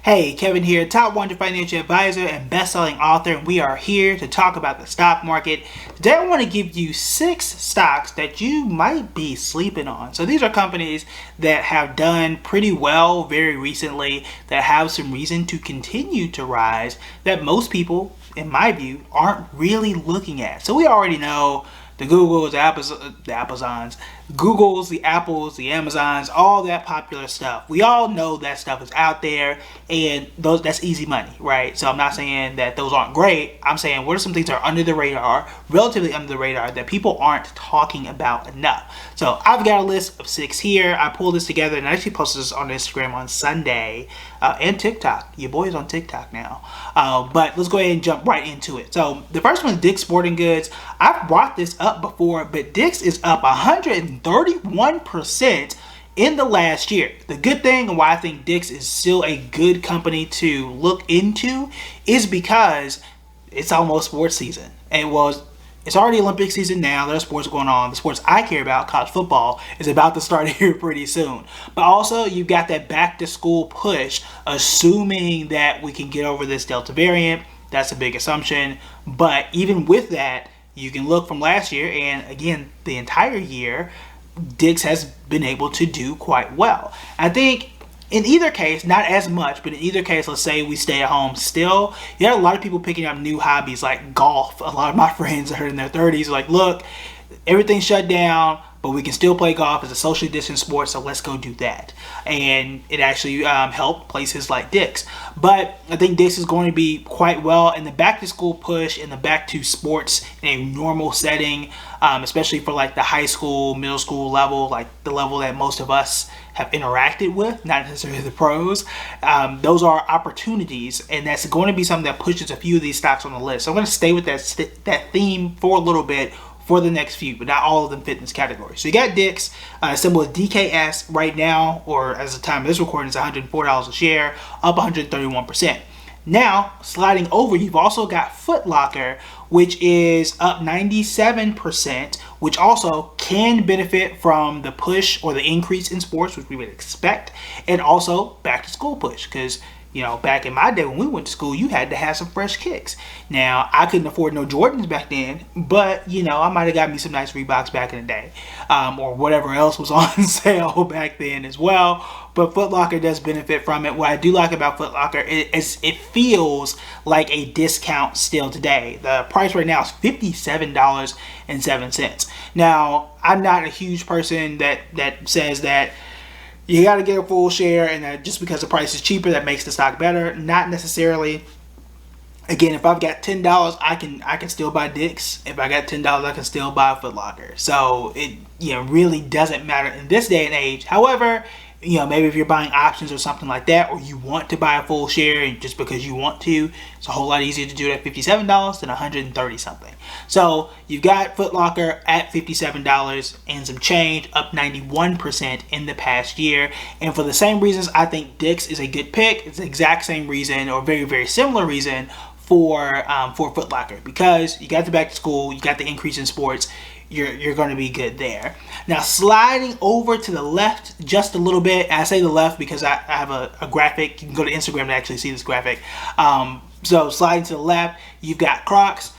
Hey, Kevin here, top 100 financial advisor and best-selling author, and we are here to talk about the stock market. Today I want to give you 6 stocks that you might be sleeping on. So these are companies that have done pretty well very recently, that have some reason to continue to rise, that most people, in my view, aren't really looking at. So we already know the Googles, the Googles, the Apples, the Amazons, all that popular stuff. We all know that stuff is out there, and that's easy money, right? So I'm not saying that those aren't great. I'm saying what are some things that are under the radar, relatively under the radar, that people aren't talking about enough. So I've got a list of 6 here. I pulled this together and I actually posted this on Instagram on Sunday and TikTok. Your boy's on TikTok now. But let's go ahead and jump right into it. So the first one is Dick's Sporting Goods. I've brought this up before, but Dick's is up 131% in the last year. The good thing and why I think Dick's is still a good company to look into is because it's almost sports season. And it's already Olympic season now. There's sports going on. The sports I care about, college football, is about to start here pretty soon. But also, you've got that back to school push, assuming that we can get over this Delta variant. That's a big assumption. But even with that, you can look from last year, and again, the entire year, Dick's has been able to do quite well. I think in either case, not as much, but in either case, let's say we stay at home still, you have a lot of people picking up new hobbies like golf. A lot of my friends are in their 30s like, look, everything's shut down, but we can still play golf. It's a socially distanced sport, so let's go do that. And it actually helped places like Dick's. But I think Dick's is going to be quite well in the back to school push and the back to sports in a normal setting, especially for like the high school, middle school level, like the level that most of us have interacted with, not necessarily the pros. Those are opportunities, and that's going to be something that pushes a few of these stocks on the list. So I'm going to stay with that theme for a little bit for the next few, but not all of them fit in this category. So you got Dick's, symbol is DKS right now, or as the time of this recording, is $104 a share, up 131%. Now, sliding over, you've also got Foot Locker, which is up 97%, which also can benefit from the push or the increase in sports, which we would expect, and also back to school push, because back in my day when we went to school, you had to have some fresh kicks. Now, I couldn't afford no Jordans back then, but, I might have got me some nice Reeboks back in the day, or whatever else was on sale back then as well. But Foot Locker does benefit from it. What I do like about Foot Locker is it feels like a discount still today. The price right now is $57.07. Now, I'm not a huge person that says that you got to get a full share, and that just because the price is cheaper, that makes the stock better. Not necessarily. Again, if I've got $10, I can still buy Dick's. If I got $10, I can still buy Foot Locker. So it really doesn't matter in this day and age. However, maybe if you're buying options or something like that, or you want to buy a full share just because you want to, it's a whole lot easier to do it at $57 than $130 something. So you've got Foot Locker at $57 and some change, up 91% in the past year. And for the same reasons, I think Dick's is a good pick. It's the exact same reason, or very, very similar reason for Foot Locker, because you got the back to school, you got the increase in sports. You're going to be good there. Now, sliding over to the left just a little bit. I say the left because I have a graphic. You can go to Instagram to actually see this graphic. So sliding to the left, you've got Crocs.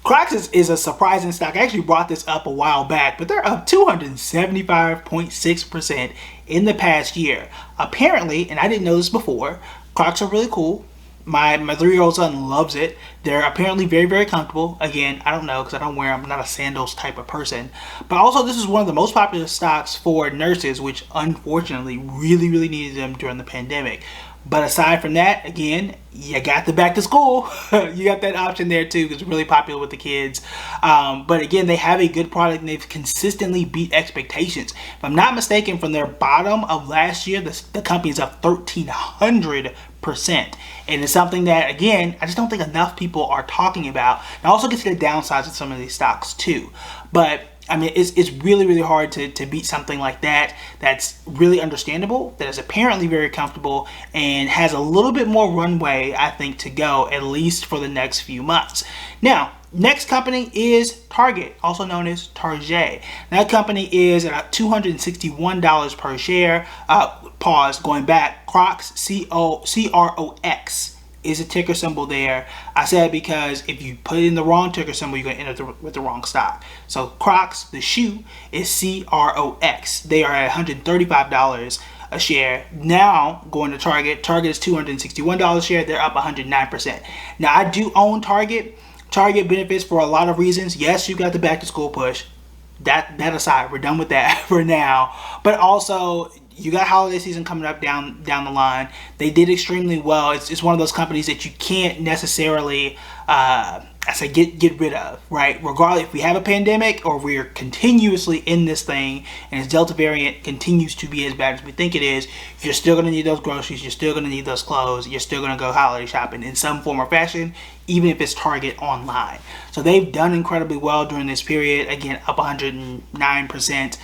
Crocs is a surprising stock. I actually brought this up a while back, but they're up 275.6% in the past year. Apparently, and I didn't know this before, Crocs are really cool. My 3-year-old son loves it. They're apparently very, very comfortable. Again, I don't know because I don't wear them. I'm not a sandals type of person. But also, this is one of the most popular stocks for nurses, which unfortunately really, really needed them during the pandemic. But aside from that, again, you got the back to school. You got that option there too, because it's really popular with the kids. But again, they have a good product and they've consistently beat expectations. If I'm not mistaken, from their bottom of last year, the company is up 1,300%. And it's something that, again, I just don't think enough people are talking about. And I also get to the downsides of some of these stocks too. But I mean, it's really, really hard to beat something like that that's really understandable, that is apparently very comfortable, and has a little bit more runway, I think, to go, at least for the next few months. Now, Next company is Target, also known as Target. That company is at $261 per share. Pause, going back, Crocs, CROX is a ticker symbol there. I said because if you put in the wrong ticker symbol, you're going to end up with the wrong stock. So Crocs, the shoe, is CROX. They are at $135 a share. Now going to Target. Target is $261 a share. They're up 109%. Now I do own Target. Target benefits for a lot of reasons. Yes, you got the back to school push. That aside, we're done with that for now. But also, you got holiday season coming up down the line. They did extremely well. It's one of those companies that you can't necessarily get rid of, right? Regardless if we have a pandemic or we're continuously in this thing and its Delta variant continues to be as bad as we think it is, you're still going to need those groceries, you're still going to need those clothes, you're still going to go holiday shopping in some form or fashion, even if it's Target online. So they've done incredibly well during this period. Again, up 109%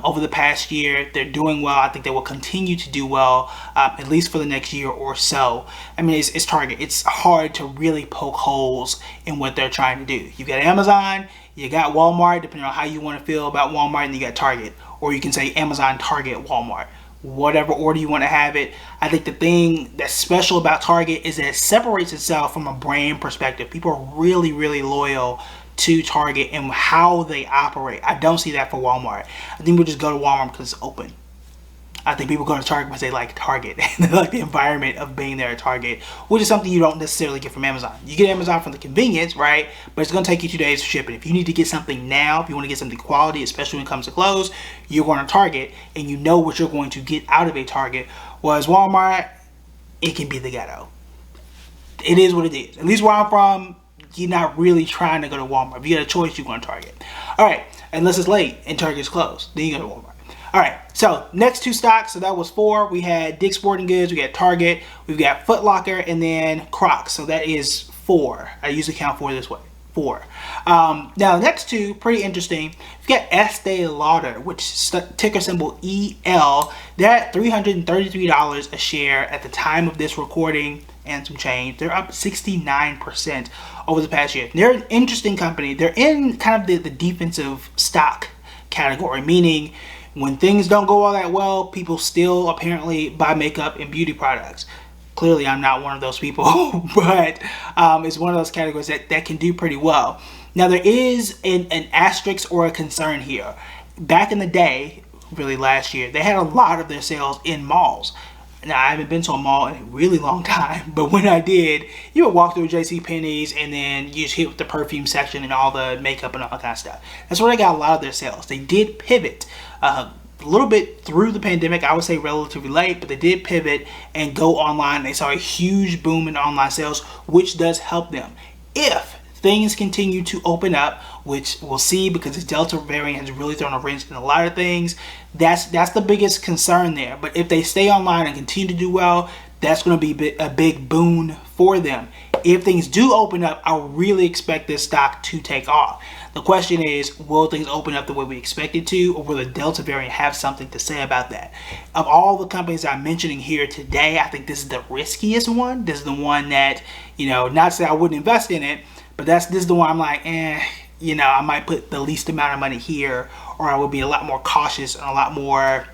over the past year. They're doing well. I think they will continue to do well, at least for the next year or so. I mean, it's Target. It's hard to really poke holes in what they're trying to do. You got Amazon, you got Walmart, depending on how you want to feel about Walmart, and you got Target. Or you can say Amazon, Target, Walmart. Whatever order you want to have it. I think the thing that's special about Target is that it separates itself from a brand perspective. People are really, really loyal to Target and how they operate. I don't see that for Walmart. I think we'll just go to Walmart because it's open. I think people go to Target because they like Target and they like the environment of being there at Target, which is something you don't necessarily get from Amazon. You get Amazon from the convenience, right? But it's going to take you 2 days to ship it. If you need to get something now, if you want to get something quality, especially when it comes to clothes, you're going to Target and you know what you're going to get out of a Target. Whereas Walmart, it can be the ghetto. It is what it is. At least where I'm from, you're not really trying to go to Walmart. If you get a choice, you're going to Target. All right, unless it's late and Target's closed, then you go to Walmart. All right, so next 2 stocks, so that was 4. We had Dick's Sporting Goods, we got Target, we've got Foot Locker, and then Crocs. So that is 4. I usually count 4 this way. 4. Now, the next 2, pretty interesting. We've got Estee Lauder, which ticker symbol EL. They're at $333 a share at the time of this recording and some change. They're up 69% over the past year. They're an interesting company. They're in kind of the defensive stock category, meaning when things don't go all that well, people still apparently buy makeup and beauty products. Clearly, I'm not one of those people, but it's one of those categories that can do pretty well. Now, there is an asterisk or a concern here. Back in the day, really last year, they had a lot of their sales in malls. Now, I haven't been to a mall in a really long time, but when I did, you would walk through JCPenney's and then you just hit with the perfume section and all the makeup and all that kind of stuff. That's where they got a lot of their sales. They did pivot a little bit through the pandemic, I would say relatively late, but they did pivot and go online. They saw a huge boom in online sales, which does help them. If things continue to open up, which we'll see because the Delta variant has really thrown a wrench in a lot of things, that's the biggest concern there. But if they stay online and continue to do well, that's going to be a big boon for them. If things do open up, I really expect this stock to take off. The question is, will things open up the way we expect it to, or will the Delta variant have something to say about that? Of all the companies I'm mentioning here today, I think this is the riskiest one. This is the one that, not to say I wouldn't invest in it, but this is the one I'm like, I might put the least amount of money here, or I would be a lot more cautious and a lot more,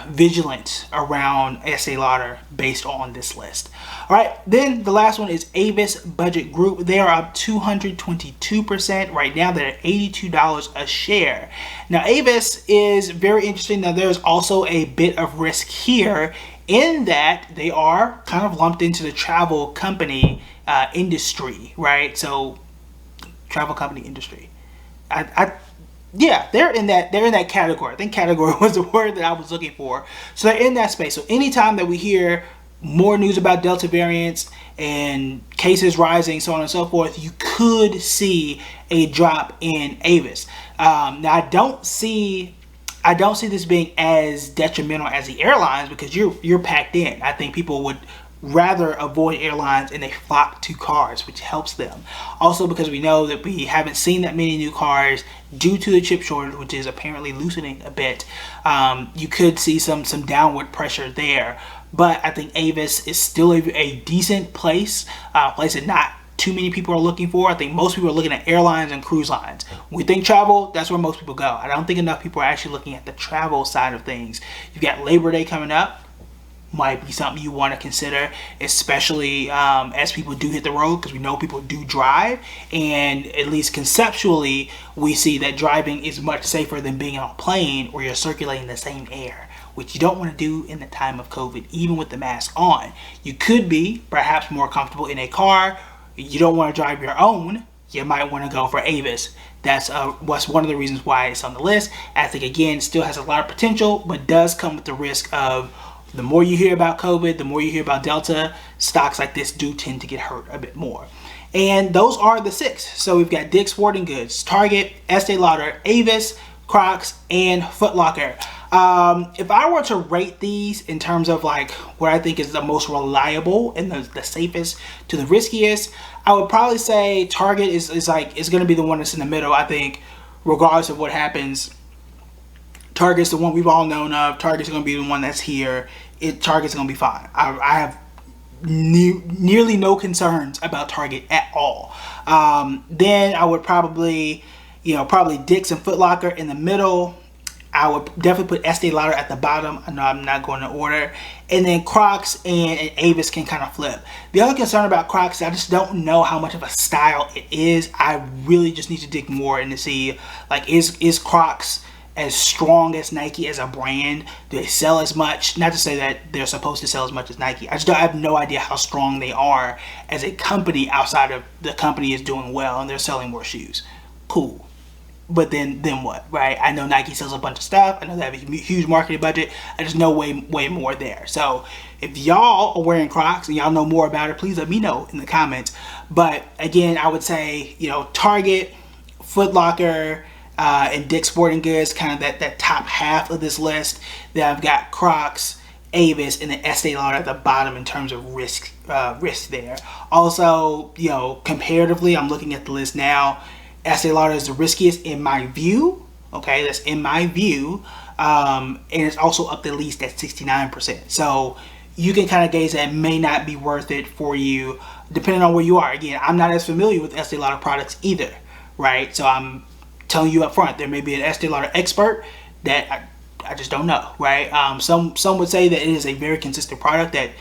vigilant around Estee Lauder based on this list. All right, then the last one is Avis Budget Group. They are up 222%. Right now, they're at $82 a share. Now, Avis is very interesting. Now, there's also a bit of risk here in that they are kind of lumped into the travel company industry, right? So, travel company industry. Yeah, they're in that category. I think category was the word that I was looking for. So they're in that space. So anytime that we hear more news about Delta variants and cases rising, so on and so forth, you could see a drop in Avis. Now I don't see this being as detrimental as the airlines because you're packed in. I think people would rather avoid airlines and they flock to cars, which helps them. Also because we know that we haven't seen that many new cars due to the chip shortage, which is apparently loosening a bit. You could see some downward pressure there. But I think Avis is still a decent place that not too many people are looking for. I think most people are looking at airlines and cruise lines. When we think travel, that's where most people go. I don't think enough people are actually looking at the travel side of things. You've got Labor Day coming up. Might be something you want to consider, especially as people do hit the road, because we know people do drive, and at least conceptually we see that driving is much safer than being on a plane where you're circulating the same air, which you don't want to do in the time of COVID, even with the mask on. You could be perhaps more comfortable in a car. You don't want to drive your own. You might want to go for Avis. That's one of the reasons why it's on the list. I think, again, still has a lot of potential, but does come with the risk of the more you hear about COVID, the more you hear about Delta, stocks like this do tend to get hurt a bit more. And those are the 6. So we've got Dick's Sporting Goods, Target, Estee Lauder, Avis, Crocs, and Foot Locker. If I were to rate these in terms of like what I think is the most reliable and the safest to the riskiest, I would probably say Target is going to be the one that's in the middle. I think regardless of what happens, Target's the one we've all known of. Target's going to be the one that's here. Target's going to be fine. I have nearly no concerns about Target at all. Then I would probably Dick's and Foot Locker in the middle. I would definitely put Estee Lauder at the bottom. I know I'm not going to order. And then Crocs and Avis can kind of flip. The other concern about Crocs is I just don't know how much of a style it is. I really just need to dig more in to see, like, is Crocs as strong as Nike as a brand? Do they sell as much? Not to say that they're supposed to sell as much as Nike. I have no idea how strong they are as a company outside of the company is doing well and they're selling more shoes. Cool. But then what, right? I know Nike sells a bunch of stuff. I know they have a huge marketing budget. I just know way more there. So if y'all are wearing Crocs and y'all know more about it, please let me know in the comments. But again, I would say, Target, Foot Locker, and Dick's Sporting Goods, kind of that top half of this list. Then I've got Crocs, Avis, and then Estee Lauder at the bottom in terms of risk there. Also, comparatively, I'm looking at the list now. Estee Lauder is the riskiest in my view. Okay, that's in my view. And it's also up at least at 69%. So you can kind of gauge that it may not be worth it for you, depending on where you are. Again, I'm not as familiar with Estee Lauder products either, right? So I'm telling you up front, there may be an Estee Lauder expert that I just don't know, right? Some would say that it is a very consistent product that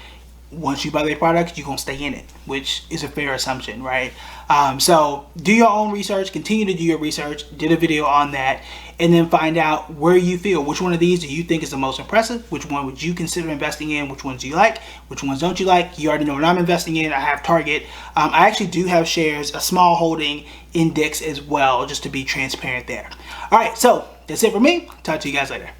once you buy their product, you're going to stay in it, which is a fair assumption, right? So do your own research, continue to do your research, did a video on that, and then find out where you feel. Which one of these do you think is the most impressive? Which one would you consider investing in? Which ones do you like? Which ones don't you like? You already know what I'm investing in. I have Target. I actually do have shares, a small holding in Dick's as well, just to be transparent there. All right, so that's it for me. Talk to you guys later.